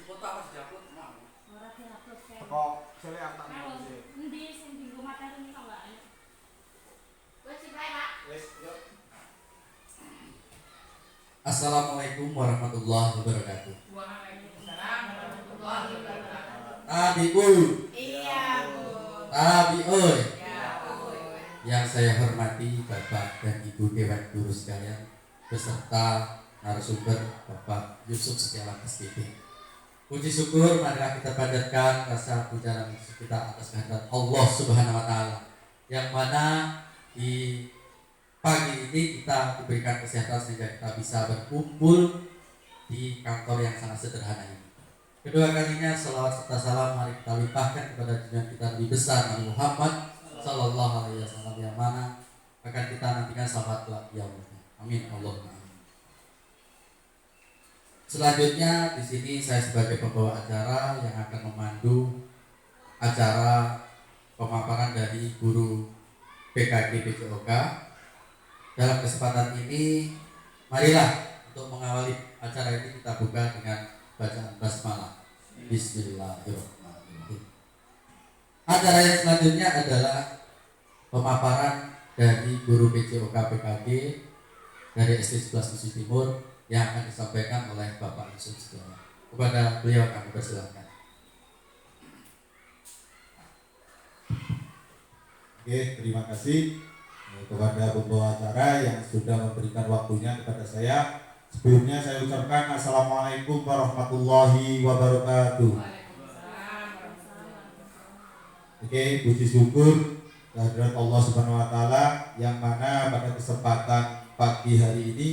Kok sele tak ngomong sih. Endi sing dienggo materi ini kok enggak enak. Wes bae, Pak. Wes, yuk. Assalamualaikum warahmatullahi wabarakatuh. Waalaikumsalam warahmatullahi wabarakatuh. Tabi'u, Iya, Bu. tabi'un. Ya, Bu. Yang saya hormati Bapak dan Ibu Dewan Guru sekalian beserta narasumber Bapak Yusuf Setiawan SPP. Puji syukur marilah kita panjatkan rasa puja dan syukur kita atas kehadirat Allah Subhanahu wa taala yang mana di pagi ini kita diberikan kesehatan sehingga kita bisa berkumpul di kantor yang sangat sederhana ini. Kedua kalinya selawat serta salam mari kita limpahkan kepada junjungan kita lebih besar Nabi Muhammad sallallahu alaihi wasallam yang mana akan kita nantikan selamat yaumul. Amin Allahumma amin. Selanjutnya di sini saya sebagai pembawa acara yang akan memandu acara pemaparan dari guru PKG BCOK. Dalam kesempatan ini marilah untuk mengawali acara ini kita buka dengan bacaan basmalah. Bismillahirrahmanirrahim. Acara yang selanjutnya adalah pemaparan dari guru BCOK PKG dari SD 11 Musi Timur yang akan disampaikan oleh Bapak Yusuf Setiawan. Kepada beliau kami persilakan. Oke, terima kasih kepada pembawa acara yang sudah memberikan waktunya kepada saya. Sebelumnya saya ucapkan Assalamualaikum warahmatullahi wabarakatuh. Oke, puji syukur kehadirat Allah Subhanahu wa taala yang mana pada kesempatan pagi hari ini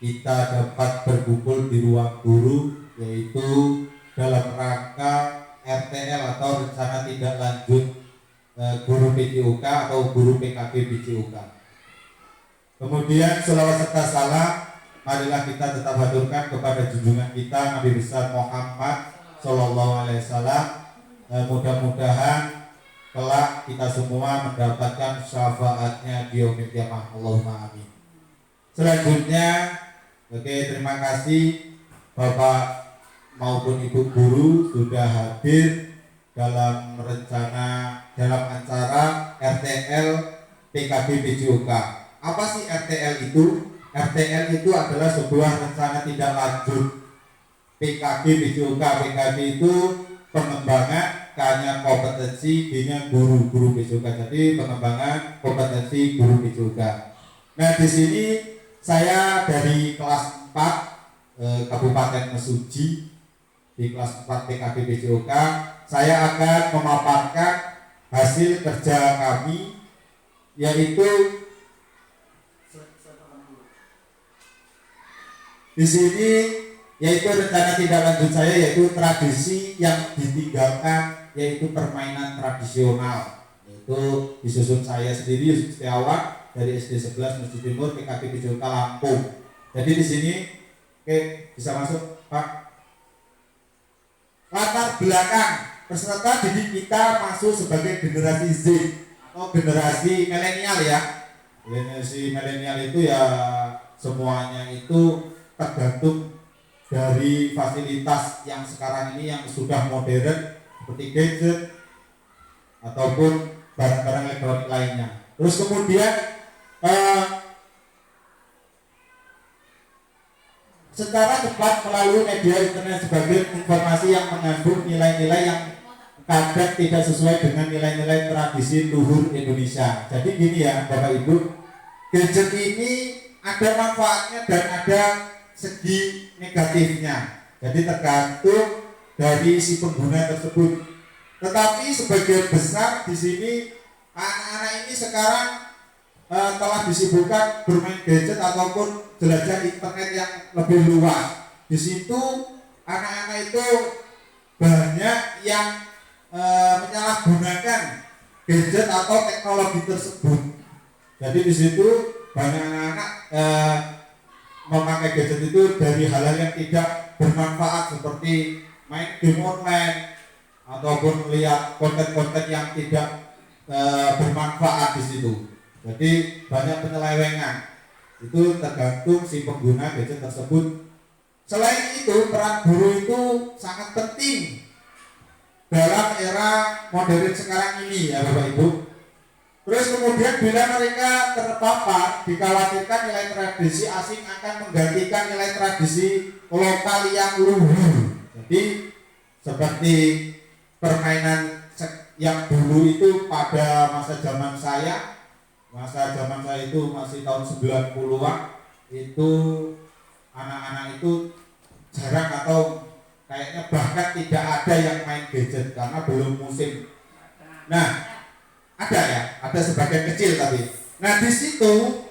kita dapat berkumpul di ruang guru, yaitu dalam rangka RTL atau rencana tindak lanjut guru BCOK atau guru PKG BCOK. Kemudian selawat serta salam marilah kita tetap haturkan kepada junjungan kita Nabi besar Muhammad Sallallahu Alaihi Wasallam. Mudah-mudahan kelak kita semua mendapatkan syafaatnya di yaumil qiyamah. Allahumma amin. Selanjutnya, oke, terima kasih Bapak maupun Ibu guru sudah hadir dalam acara RTL PKG BCOK. Apa sih RTL itu? RTL itu adalah sebuah rencana tindak lanjut PKG BCOK. PKG itu pengembangan kanya kompetensi dengan guru-guru BCOK. Jadi pengembangan kompetensi guru BCOK. Nah, di sini saya dari kelas 4 Kabupaten Mesuji, di kelas 4 PKG BCOK, saya akan memaparkan hasil kerja kami, yaitu di sini yaitu rencana tindak lanjut saya, yaitu tradisi yang ditinggalkan, yaitu permainan tradisional, yaitu disusun saya sendiri Yusuf Setiawan dari SD 11 Musi Timur PKG BCOK Lampung. Jadi di sini oke, bisa masuk Pak. Latar belakang peserta didik kita masuk sebagai generasi Z atau generasi milenial ya. Generasi milenial itu ya semuanya itu tergantung dari fasilitas yang sekarang ini yang sudah modern seperti gadget ataupun barang-barang elektronik lainnya. Terus kemudian secara cepat melalui media internet sebagai informasi yang mengandung nilai-nilai yang kadang tidak sesuai dengan nilai-nilai tradisi luhur Indonesia. Jadi gini ya Bapak Ibu, gadget ini ada manfaatnya dan ada segi negatifnya. Jadi tergantung dari si pengguna tersebut. Tetapi sebagian besar di sini anak-anak ini sekarang telah disibukkan bermain gadget ataupun jelajah internet yang lebih luas. Di situ anak-anak itu banyak yang menyalahgunakan gadget atau teknologi tersebut. Jadi di situ banyak anak-anak memakai gadget itu dari hal-hal yang tidak bermanfaat seperti main game online ataupun melihat konten-konten yang tidak bermanfaat di situ. Jadi banyak penyelewengan. Itu tergantung si pengguna gadget tersebut. Selain itu peran guru itu sangat penting dalam era modern sekarang ini ya Bapak Ibu. Terus kemudian bila mereka terpapar, dikhawatirkan nilai tradisi asing akan menggantikan nilai tradisi lokal yang luhur. Jadi seperti permainan yang dulu itu pada masa zaman saya itu masih tahun 90-an, itu anak-anak itu jarang atau kayaknya bahkan tidak ada yang main gadget karena belum musim. Nah, ada sebagian kecil tapi. Nah di situ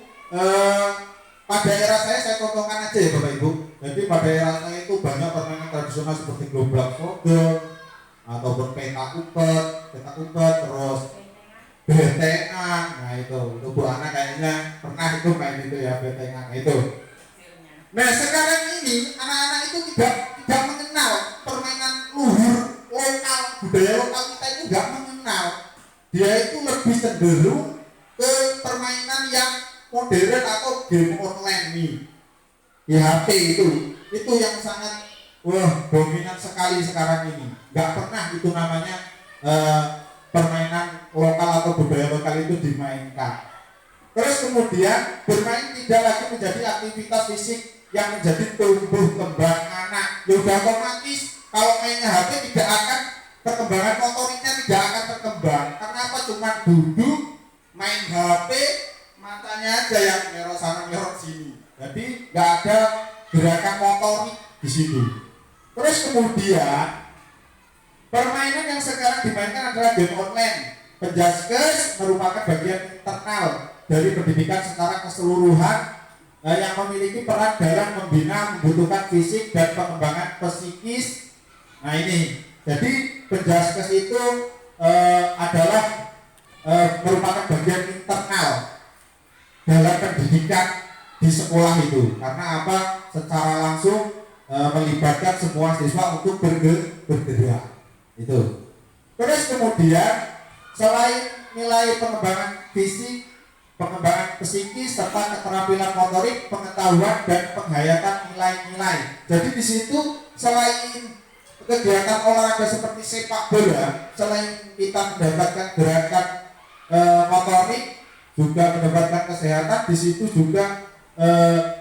pada era saya contohkan aja ya Bapak Ibu. Jadi pada era saya itu banyak permainan tradisional seperti gelombang sodor ataupun peta umpet, terus betengan. Nah itu Bu Ana kayaknya pernah itu main itu ya, betengan itu. Nah sekarang ini anak-anak itu tidak mengenal permainan luhur lokal, budaya lokal kita itu tidak mengenal. Dia itu lebih cenderung ke permainan yang modern atau game online nih di HP itu yang sangat dominan sekali sekarang ini. Nggak pernah itu namanya permainan lokal atau budaya lokal itu dimainkan. Terus kemudian bermain tidak lagi menjadi aktivitas fisik yang menjadi tumbuh kembang anak. Ya udah otomatis kalau mainnya HP tidak akan, perkembangan motoriknya tidak akan berkembang. Kenapa? Cuma duduk main HP, matanya aja yang merot sana merot sini. Jadi nggak ada gerakan motorik di situ. Terus kemudian permainan yang sekarang dimainkan adalah game online. Penjaskes merupakan bagian internal dari pendidikan secara keseluruhan yang memiliki peran dalam membina, membutuhkan fisik dan pengembangan psikis. Nah ini, jadi penjaskes itu adalah merupakan bagian internal dalam pendidikan di sekolah itu. Karena apa? Secara langsung melibatkan semua siswa untuk bergerak. Itu. Terus kemudian selain nilai pengembangan fisik, pengembangan psikis serta keterampilan motorik, pengetahuan dan penghayatan nilai-nilai. Jadi di situ selain kegiatan olahraga seperti sepak bola, selain kita mendapatkan gerakan motorik, juga mendapatkan kesehatan, di situ juga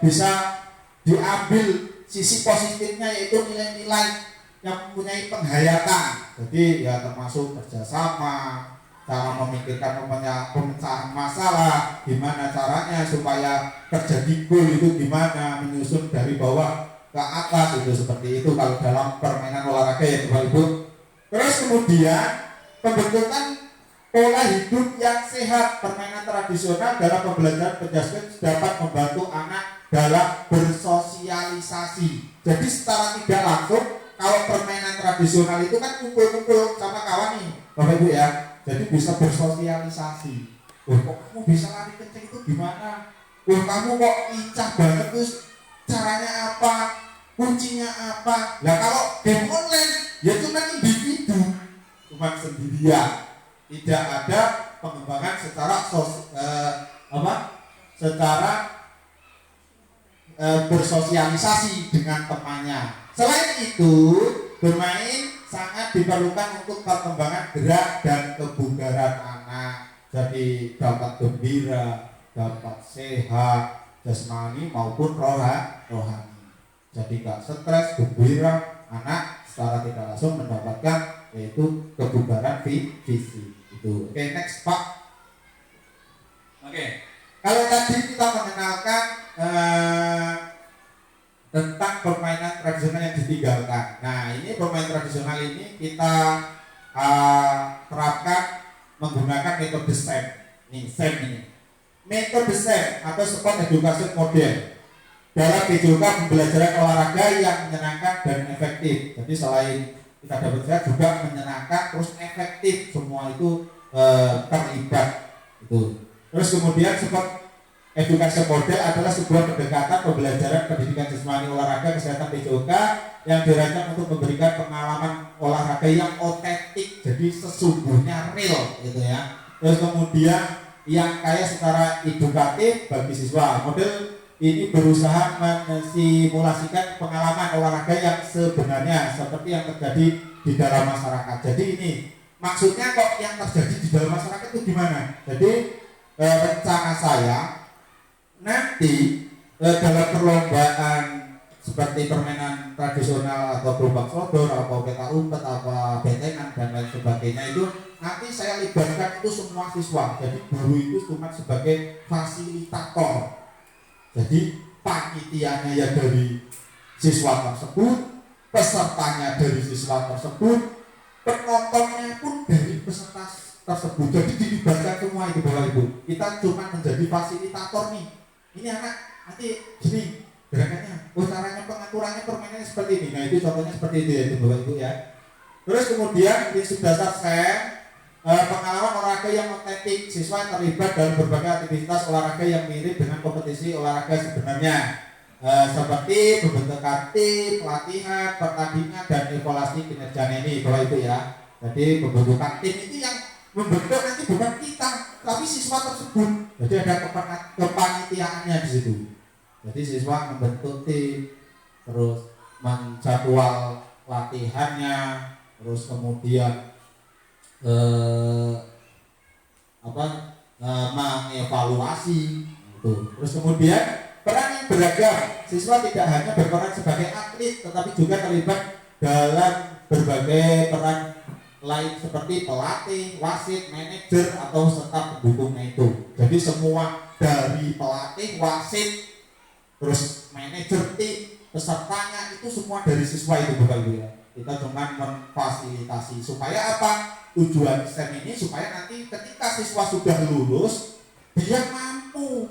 bisa diambil sisi positifnya, yaitu nilai-nilai yang mempunyai penghayatan. Jadi ya termasuk kerjasama, cara memikirkan pemecahan masalah, gimana caranya supaya terjadi gol itu gimana, menyusun dari bawah ke atas, itu seperti itu kalau dalam permainan olahraga ya Bapak Ibu. Terus kemudian pembentukan pola hidup yang sehat. Permainan tradisional dalam pembelajaran penjaskes dapat membantu anak dalam bersosialisasi. Jadi secara tidak langsung, kalau permainan tradisional itu kan kumpul-kumpul sama kawan nih Bapak Ibu ya, jadi bisa bersosialisasi. Kok kamu bisa lari kenceng itu gimana? Kamu kok lincah banget, terus caranya apa? Kuncinya apa? Nah kalau game online ya cuma individu, cuma sendirian, tidak ada pengembangan secara bersosialisasi dengan temannya. Selain itu, bermain sangat diperlukan untuk perkembangan gerak dan kebugaran anak. Jadi dapat gembira, dapat sehat, jasmani maupun rohani. Jadi nggak stres, gembira, anak secara tidak langsung mendapatkan yaitu kebugaran fisik. Itu. Oke, next Pak. Oke. Kalau tadi kita mengenalkan tentang permainan tradisional yang ditinggalkan. Nah, ini permainan tradisional ini kita terapkan menggunakan metode SEM. Ini metode SEM atau sport education model dalam PJOK pembelajaran olahraga yang menyenangkan dan efektif. Jadi selain kita dapat sehat juga menyenangkan terus efektif, semua itu terlibat itu. Terus kemudian sport edukasi model adalah sebuah pendekatan pembelajaran pendidikan jasmani olahraga kesehatan PJOK yang dirancang untuk memberikan pengalaman olahraga yang otentik, jadi sesungguhnya real gitu ya. Terus kemudian yang kaya secara edukatif bagi siswa. Model ini berusaha mensimulasikan pengalaman olahraga yang sebenarnya seperti yang terjadi di dalam masyarakat. Jadi ini maksudnya kok yang terjadi di dalam masyarakat itu gimana? Jadi rencana saya nanti dalam perlombaan seperti permainan tradisional atau gerobak sodor atau peta umpet atau bentengan dan lain sebagainya itu nanti saya libatkan itu semua siswa. Jadi guru itu cuma sebagai fasilitator. Jadi panitianya ya dari siswa tersebut, pesertanya dari siswa tersebut, penontonnya pun dari peserta tersebut. Jadi dilibatkan semua itu Bapak Ibu. Kita cuma menjadi fasilitator nih. Ini anak nanti gini gerakannya, caranya pengaturannya permainannya seperti ini. Nah itu contohnya seperti itu ya Bapak Ibu ya. Terus kemudian prinsip dasar SEM, pengalaman olahraga yang otentik, siswa yang terlibat dalam berbagai aktivitas olahraga yang mirip dengan kompetisi olahraga sebenarnya, seperti pembentukan tim, pelatihan, pertandingan dan evaluasi kinerjanya ini Bapak Ibu ya. Jadi pembentukan tim itu yang membentuk nanti bukan kita, tapi siswa tersebut. Jadi ada kepanitiaannya di situ. Jadi siswa membentuk tim, terus menjadwal latihannya, terus kemudian mengevaluasi itu. Terus kemudian peran yang beragam, siswa tidak hanya berperan sebagai atlet, tetapi juga terlibat dalam berbagai peran lain seperti pelatih, wasit, manajer atau serta pendukungnya itu. Jadi semua dari pelatih, wasit, terus manajer tim, pesertanya itu semua dari siswa itu Bapak Ibu ya. Kita cuma memfasilitasi supaya apa? Tujuan STEM ini supaya nanti ketika siswa sudah lulus dia mampu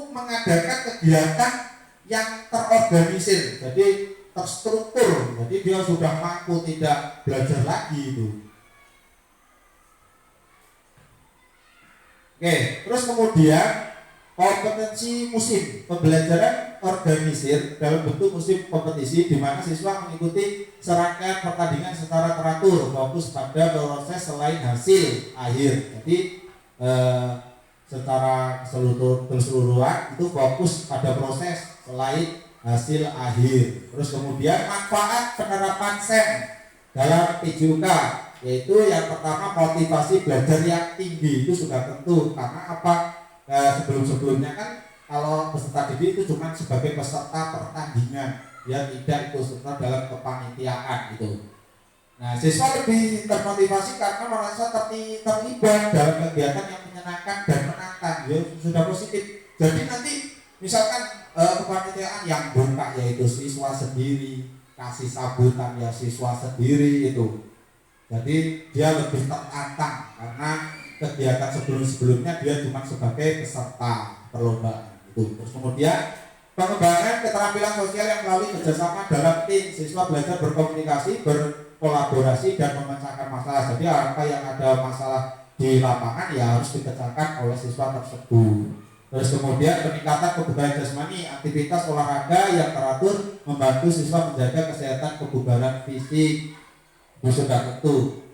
mengadakan kegiatan yang terorganisir, jadi terstruktur. Jadi dia sudah mampu tidak belajar lagi itu. Oke, terus kemudian kompetensi musim, pembelajaran organisir dalam bentuk musim kompetisi di mana siswa mengikuti serangkaian pertandingan secara teratur, fokus pada proses selain hasil akhir. Jadi secara keseluruhan itu fokus pada proses selain hasil akhir. Terus kemudian manfaat penerapan SEM dalam PJUK, yaitu yang pertama motivasi belajar yang tinggi itu sudah tentu, karena apa? Sebelum-sebelumnya kan kalau peserta didik itu cuma sebagai peserta pertandingan, dia tidak ikut serta dalam kepanitiaan gitu. Nah, siswa lebih termotivasi karena merasa terlibat dalam kegiatan yang menyenangkan dan menantang, ya sudah positif. Jadi nanti misalkan kepanitiaan yang buka yaitu siswa sendiri, kasih sambutan ya siswa sendiri itu. Jadi dia lebih tertantang karena kegiatan sebelum-sebelumnya dia cuma sebagai peserta perlombaan itu. Terus kemudian pengembangan keterampilan sosial yang melalui kerjasama dalam tim, siswa belajar berkomunikasi, berkolaborasi dan memecahkan masalah. Jadi apa yang ada masalah di lapangan ya harus dipecahkan oleh siswa tersebut. Terus kemudian peningkatan kebugaran jasmani, aktivitas olahraga yang teratur membantu siswa menjaga kesehatan kebugaran fisik. Itu sudah tentu.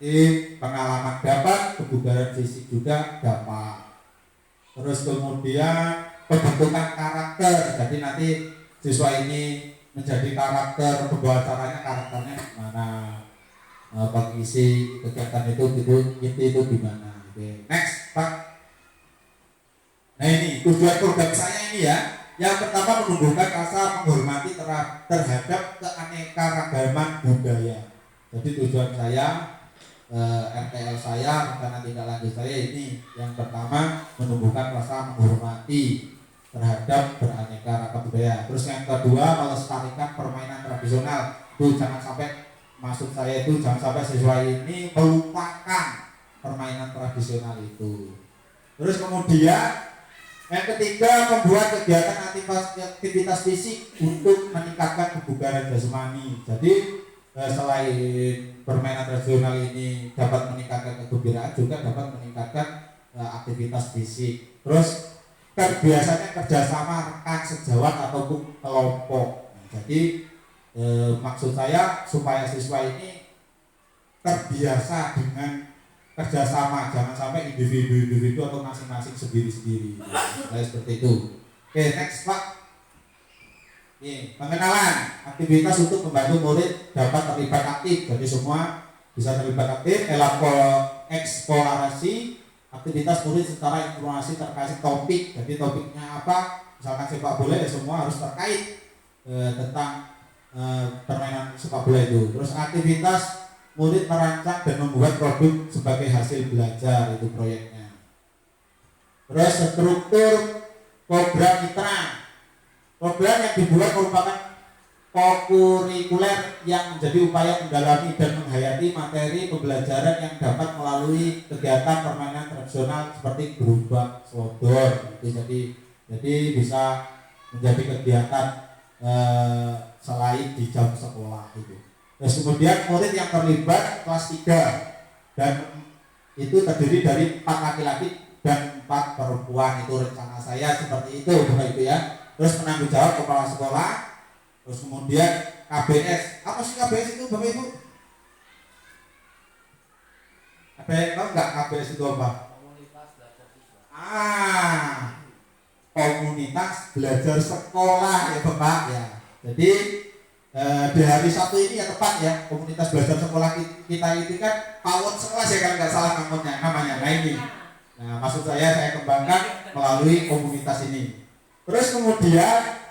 Jadi pengalaman dapat, kebugaran fisik juga dapat. Terus kemudian pembentukan karakter. Jadi nanti siswa ini menjadi karakter, pembawa caranya karakternya gimana, pengisi kegiatan itu gimana. Oke. Next Pak. Nah ini tujuan program saya ini ya. Yang pertama menumbuhkan rasa menghormati terhadap keanekaragaman budaya. Jadi tujuan saya RTL saya, rencana tindak lanjut saya ini yang pertama menumbuhkan rasa menghormati terhadap beraneka ragam budaya. Terus yang kedua melestarikan permainan tradisional. Itu jangan sampai, maksud saya itu jangan sampai siswa ini melupakan permainan tradisional itu. Terus kemudian yang ketiga membuat kegiatan aktivitas fisik untuk meningkatkan kebugaran jasmani. Jadi selain permainan tradisional ini dapat meningkatkan kegembiraan, juga dapat meningkatkan aktivitas fisik. Terus biasanya kerjasama rekan sejawat ataupun kelompok. Jadi maksud saya supaya siswa ini terbiasa dengan kerjasama, jangan sampai individu-individu atau masing-masing sendiri-sendiri. Saya seperti itu. Oke, next Pak. Ini pengenalan aktivitas untuk membantu murid dapat terlibat aktif. Jadi semua bisa terlibat aktif. Eksplorasi aktivitas murid secara informasi terkait topik. Jadi topiknya apa? Misalkan sepak bola ya semua harus terkait tentang permainan sepak bola itu. Terus aktivitas murid merancang dan membuat produk sebagai hasil belajar, itu proyeknya. Terus struktur program mitra. Program yang dibuat merupakan kokurikuler yang menjadi upaya mendalami dan menghayati materi pembelajaran yang dapat melalui kegiatan permainan tradisional seperti gerobak sodor. Jadi bisa menjadi kegiatan selain di jam sekolah itu. Terus kemudian murid yang terlibat kelas 3 dan itu terdiri dari 4 laki-laki dan 4 perempuan. Itu rencana saya seperti itu Bapak Ibu ya. Terus penanggung jawab kepala sekolah. Terus kemudian KBS. Apa sih KBS itu Bapak Ibu? KBS tahu nggak KBS itu apa? Komunitas belajar siswa. Komunitas belajar sekolah ya Bapak ya. Jadi di hari Sabtu ini ya tepat ya, komunitas belajar sekolah kita itu kan PAUD sekolah ya kalau nggak salah namanya. Nah ini, maksud saya kembangkan melalui komunitas ini. Terus kemudian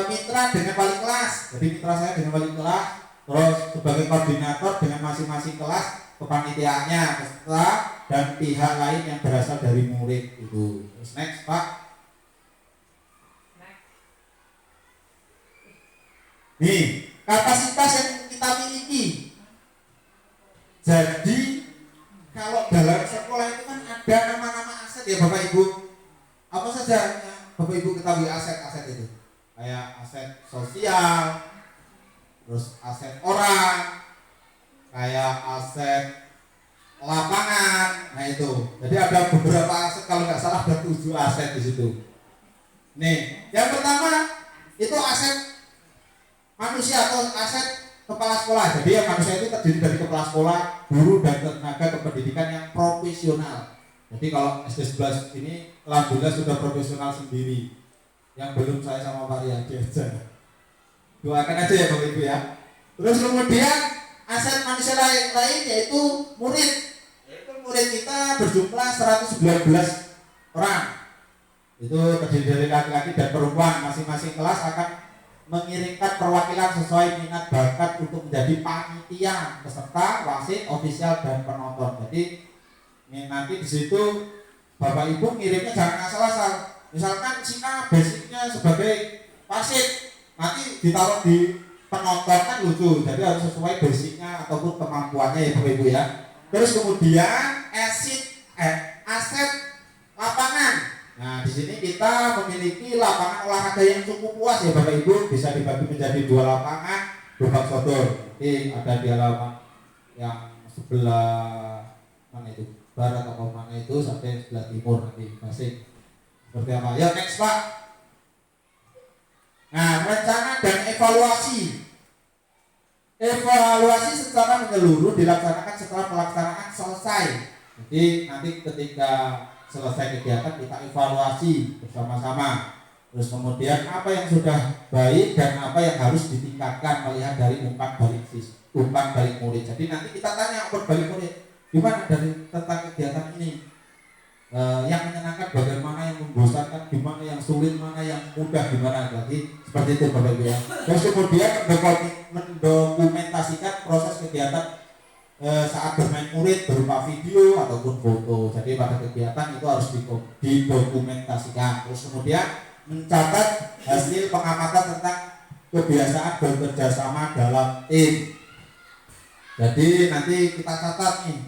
mitra dengan wali kelas. Jadi mitra saya dengan wali kelas, terus sebagai koordinator dengan masing-masing kelas, kepanitiaannya, peserta dan pihak lain yang berasal dari murid itu. Terus next Pak. Nih, kapasitas yang kita miliki. Jadi kalau dalam sekolah itu kan ada nama-nama aset ya Bapak Ibu. Apa saja Bapak Ibu ketahui aset-aset itu? Kayak aset sosial, terus aset orang, kayak aset lapangan. Nah itu. Jadi ada beberapa aset, kalau nggak salah ada 7 aset di situ. Nih, yang pertama itu aset manusia atau aset kepala sekolah. Jadi yang manusia itu terdiri dari kepala sekolah, guru dan tenaga kependidikan yang profesional. Jadi kalau SD 11 ini alhamdulillah sudah profesional sendiri. Yang belum saya sama Pak Riyadi aja. Doakan aja ya Bapak Ibu ya. Terus kemudian aset manusia lain yaitu murid. Yaitu murid kita berjumlah 119 orang. Itu terdiri dari laki-laki dan perempuan. Masing-masing kelas akan mengirimkan perwakilan sesuai minat bakat untuk menjadi panitia, peserta, wasit, ofisial dan penonton. Jadi nanti di situ Bapak Ibu ngirimnya jangan asal-asal. Misalkan si A basicnya sebagai wasit, nanti ditaruh di penonton kan lucu. Jadi harus sesuai basicnya ataupun kemampuannya ya Bapak Ibu ya. Terus kemudian aset lapangan. Nah, di sini kita memiliki lapangan olahraga yang cukup luas ya Bapak Ibu, bisa dibagi menjadi 2 lapangan, gerobak sodor. Jadi ada di halaman yang sebelah mana itu? Barat atau mana itu sampai sebelah timur nanti masing. Seperti apa? Ya next Pak. Nah, rencana dan evaluasi. Evaluasi secara menyeluruh dilaksanakan setelah pelaksanaan selesai. Jadi nanti ketika selesai kegiatan kita evaluasi bersama-sama. Terus kemudian apa yang sudah baik dan apa yang harus ditingkatkan melihat dari umpan balik murid. Jadi nanti kita tanya umpan balik murid, gimana dari tentang kegiatan ini? Yang menyenangkan bagaimana, yang membosankan gimana, yang sulit mana, yang mudah gimana. Jadi seperti itu Bapak Ibu ya. Terus kemudian mendokumentasikan proses kegiatan saat bermain murid berupa video ataupun foto. Jadi pada kegiatan itu harus didokumentasikan. Terus kemudian mencatat hasil pengamatan tentang kebiasaan bekerja sama dalam tim. Jadi nanti kita catat nih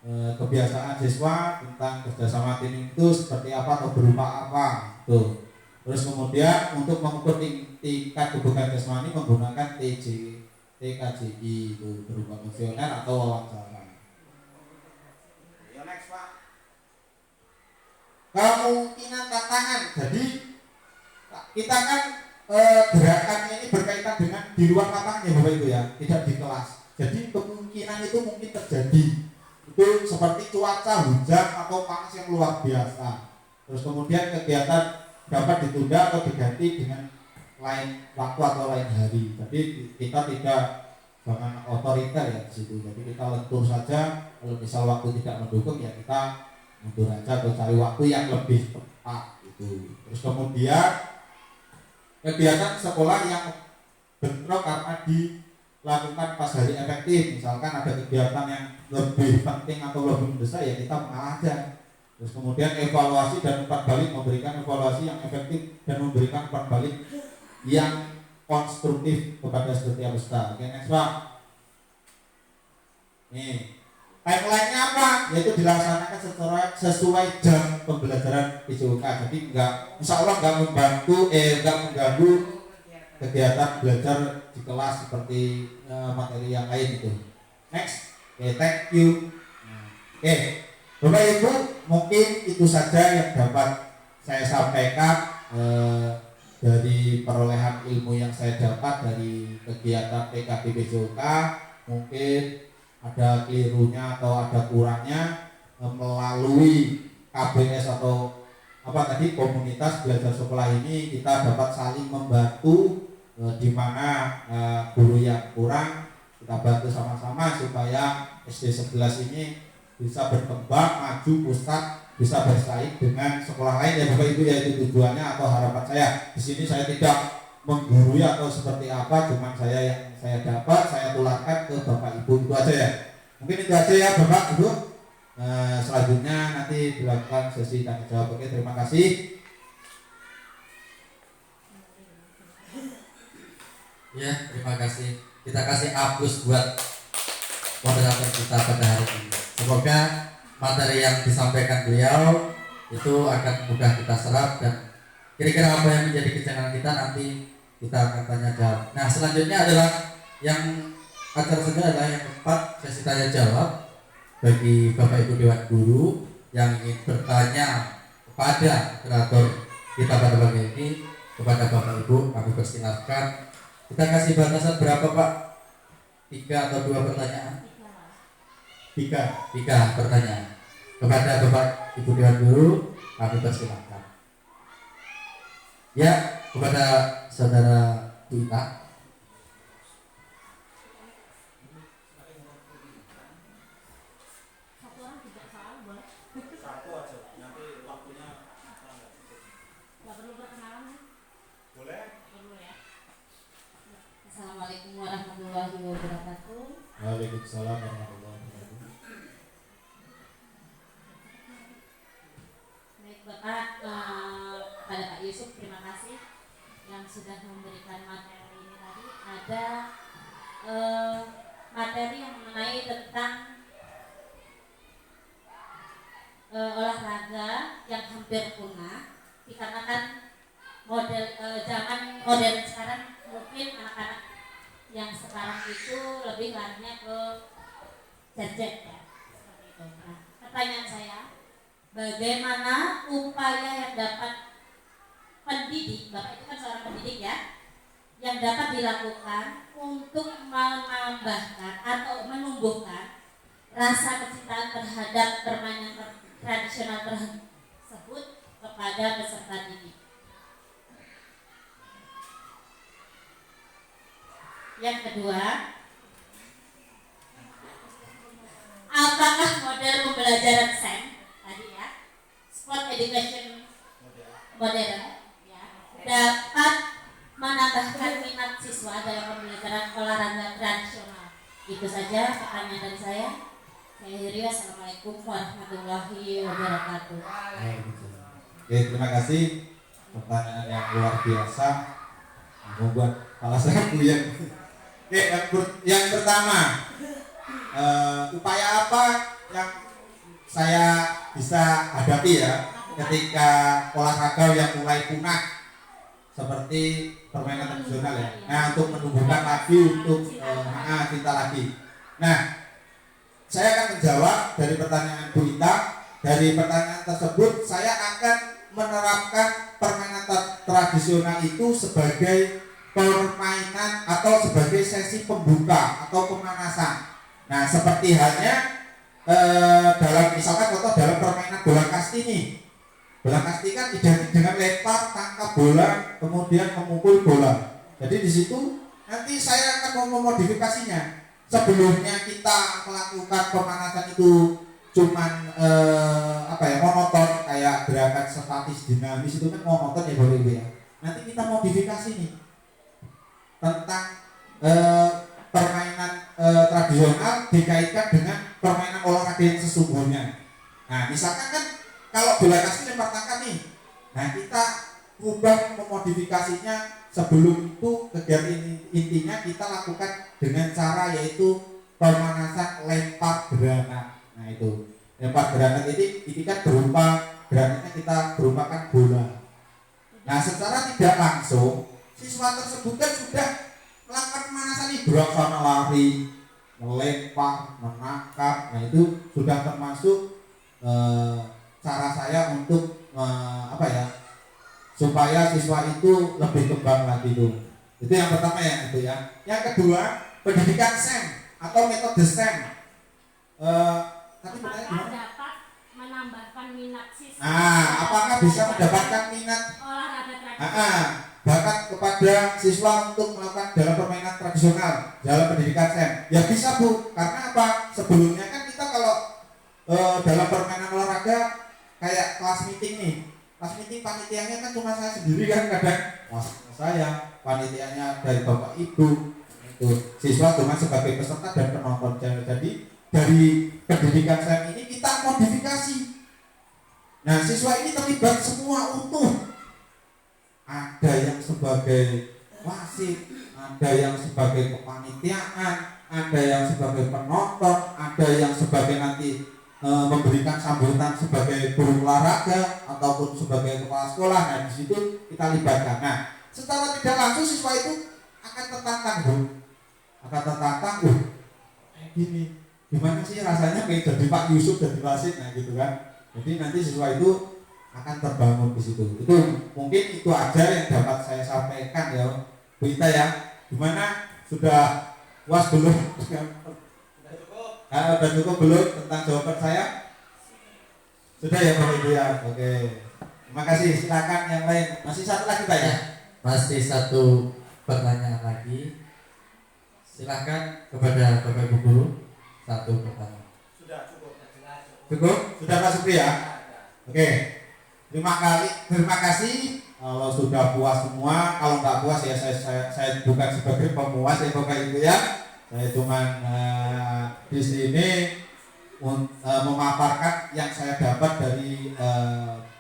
kebiasaan siswa tentang kerjasama tim itu seperti apa atau berupa apa. Tuh. Terus kemudian untuk mengukur tingkat kebugaran jasmani menggunakan TKJI itu berupa kuesioner atau wawancara. Ya next Pak. Kemungkinan tantangan. Jadi kita kan gerakannya ini berkaitan dengan di luar lapangan ya Bapak Ibu ya, tidak di kelas. Jadi kemungkinan itu mungkin terjadi. Itu betul seperti cuaca hujan atau panas yang luar biasa. Terus kemudian kegiatan dapat ditunda atau diganti dengan lain waktu atau lain hari. Jadi kita tidak jangan otoriter ya di situ. Jadi kita lentur saja. Kalau misal waktu tidak mendukung ya kita mundur aja atau cari waktu yang lebih tepat itu. Terus kemudian kegiatan sekolah yang bentrok karena dilakukan pas hari efektif. Misalkan ada kegiatan yang lebih penting atau lebih mendesak ya kita mengalah aja. Terus kemudian evaluasi dan umpan balik, memberikan evaluasi yang efektif dan memberikan umpan balik yang konstruktif kepada setiap peserta. Oke, next Pak. Nih, timeline-nya apa? Yaitu dilaksanakan sesuai jam pembelajaran PJOK. Jadi insya Allah enggak mengganggu kegiatan belajar di kelas seperti materi yang lain itu. Next. Oke, thank you. Oke, Bapak Ibu, mungkin itu saja yang dapat saya sampaikan dari perolehan ilmu yang saya dapat dari kegiatan PKB PJOK. Mungkin ada kelirunya atau ada kurangnya melalui KBS atau komunitas belajar sekolah ini kita dapat saling membantu di mana guru yang kurang kita bantu sama-sama supaya SD 11 ini bisa berkembang, maju, pusat, bisa bersaing dengan sekolah lain ya Bapak Ibu, yaitu tujuannya atau harapan saya. Di sini saya tidak menggurui atau seperti apa, cuma yang saya dapat saya tularkan ke Bapak Ibu, itu aja ya. Mungkin itu aja ya Bapak Ibu. Selanjutnya nanti dilakukan sesi tanya jawab. Oke, terima kasih. Ya, terima kasih. Kita kasih aplaus buat moderator kita pada hari ini. Semoga materi yang disampaikan beliau itu akan mudah kita serap dan kira-kira apa yang menjadi kecenderungan kita nanti kita akan tanya jawab. Nah, selanjutnya adalah yang acara selanjutnya adalah yang keempat, sesi tanya jawab bagi Bapak Ibu Dewan Guru yang ingin bertanya kepada moderator kita pada pagi ini. Kepada Bapak Ibu kami persilahkan. Kita kasih batasan berapa Pak? 3 atau 2 pertanyaan? 3 pertanyaan. Kepada Bapak Ibu Dewan Guru kami persilahkan. Ya, kepada Saudara Bu Ita. Satu orang tidak salah boleh. Satu aja, nanti waktunya Gak perlu perkenalan ya? boleh. Perlu ya. Assalamualaikum warahmatullahi wabarakatuh. Waalaikumsalam warahmatullahi wabarakatuh. Baik Bapak, kepada Pak Yusuf terima kasih yang sudah memberikan materi ini tadi. Ada materi yang mengenai tentang olahraga yang hampir punah dikarenakan zaman modern sekarang. Mungkin anak-anak yang sekarang itu lebih larinya ke gadget ya, seperti itu. Nah, pertanyaan saya, bagaimana upaya yang dapat pendidik, Bapak itu kan seorang pendidik ya, yang dapat dilakukan untuk menambahkan atau menumbuhkan rasa kecintaan terhadap permainan tradisional tersebut kepada peserta didik? Yang kedua, apakah model pembelajaran SEM tadi ya, sport education modern ya, dapat menambahkan minat siswa dalam pembelajaran olahraga tradisional? Itu saja pertanyaan dari saya. Saya akhiri. Assalamualaikum warahmatullahi wabarakatuh. Oke, terima kasih. Pertanyaan yang luar biasa membuat kepala saya puyeng. Oke, yang pertama, upaya apa yang saya bisa hadapi ya ketika olahraga yang mulai punah seperti permainan tradisional ya. Nah, untuk menumbuhkan lagi, untuk cinta lagi. Nah, saya akan menjawab dari pertanyaan Bu Ita. Dari pertanyaan tersebut, saya akan menerapkan permainan tradisional itu sebagai permainan atau sebagai sesi pembuka atau pemanasan. Nah, seperti halnya dalam misalkan contoh dalam permainan bola kasti nih. Bola kasti kan identik dengan lempar, tangkap bola, kemudian memukul bola. Jadi di situ nanti saya akan mau memodifikasinya. Sebelumnya kita melakukan pemanasan itu cuman monoton kayak gerakan statis dinamis itu kan monoton ya Bapak Ibu ya. Nanti kita modifikasi nih tentang permainan tradisional dikaitkan dengan permainan olahraga yang sesungguhnya. Nah, misalkan kan kalau bola kasti lempar tangkap nih, nah kita ubah memodifikasinya. Sebelum itu kegiatan intinya kita lakukan dengan cara yaitu pemanasan lempar granat. Nah itu lempar granat ini kan berupa granatnya kita berupakan bola. Nah secara tidak langsung siswa tersebut kan sudah melakukan pemanasan nih, berak sana lari, melempar, menangkap. Nah itu sudah termasuk cara saya untuk supaya siswa itu lebih kembang lagi itu. Itu yang pertama ya itu ya. Yang kedua pendidikan SEM atau metode SEM. Tapi Apakah dapat menambahkan minat siswa? Apakah bisa mendapatkan minat olahraga tradisional? bakat kepada siswa untuk melakukan dalam permainan tradisional dalam pendidikan SEM? Ya bisa Bu, karena apa? Sebelumnya kan kita kalau dalam permainan olahraga kayak kelas meeting nih, kelas meeting panitianya kan cuma saya sendiri kan kadang, saya panitianya dari Bapak Ibu, itu siswa cuma sebagai peserta dan penonton. Jadi dari pendidikan SEM ini kita modifikasi. Nah siswa ini terlibat semua utuh. Ada yang sebagai wasit, ada yang sebagai kepanitiaan, ada yang sebagai penonton, ada yang sebagai nanti memberikan sambutan sebagai guru olahraga ataupun sebagai kepala sekolah. Nah di situ kita libatkan. Nah secara tidak langsung siswa itu akan tertantang Bu, akan tertantang. Kayak gini, gimana sih rasanya kayak jadi Pak Yusuf jadi wasit, nah gitu kan. Jadi nanti siswa itu akan terbangun di situ. Itu mungkin itu aja yang dapat saya sampaikan ya Bu Ita ya. Gimana, sudah puas belum? Sudah cukup belum tentang jawaban saya? Sudah ya Bapak Ibu ya. Oke. Terima kasih. Silakan yang lain. Masih satu lagi Pak ya? Masih satu pertanyaan lagi. Silakan kepada Bapak Ibu guru. Satu pertanyaan. Sudah cukup. Cukup? Sudah Pak Supri ya? Oke. Terima kasih. Kalau sudah puas semua, kalau nggak puas ya saya bukan sebagai pemuas ya Bapak Ibu ya. Saya cuma di sini memaparkan yang saya dapat dari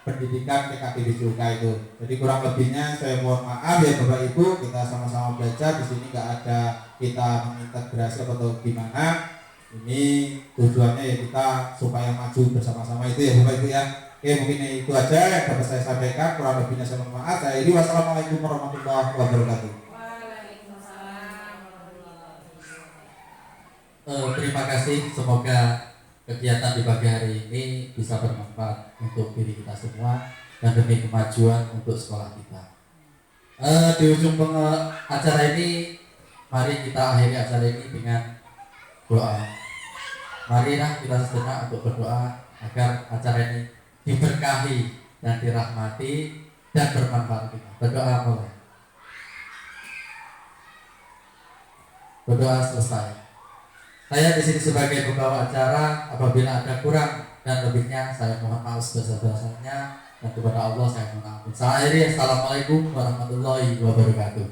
pendidikan TKB BJUK itu. Jadi kurang lebihnya saya mohon maaf ya Bapak Ibu, kita sama-sama belajar di sini, nggak ada kita mengintegrasi atau gimana. Ini tujuannya ya kita supaya maju bersama-sama itu ya Bapak Ibu ya. Oke, mungkin itu aja yang dapat saya sampaikan. Kurang lebihnya saya mohon maaf. Saya ini wassalamualaikum warahmatullahi wabarakatuh. Terima kasih, semoga kegiatan di pagi hari ini bisa bermanfaat untuk diri kita semua dan demi kemajuan untuk sekolah kita. Di ujung acara ini, mari kita akhiri acara ini dengan doa. Marilah kita sejenak untuk berdoa agar acara ini diberkahi dan dirahmati dan bermanfaat kita. Berdoa mulai. Berdoa selesai. Saya di sini sebagai pembawa acara, apabila ada kurang dan lebihnya saya mohon maaf sebesar-besarnya, dan kepada Allah saya mohon ampun. Saya akhiri, assalamualaikum warahmatullahi wabarakatuh.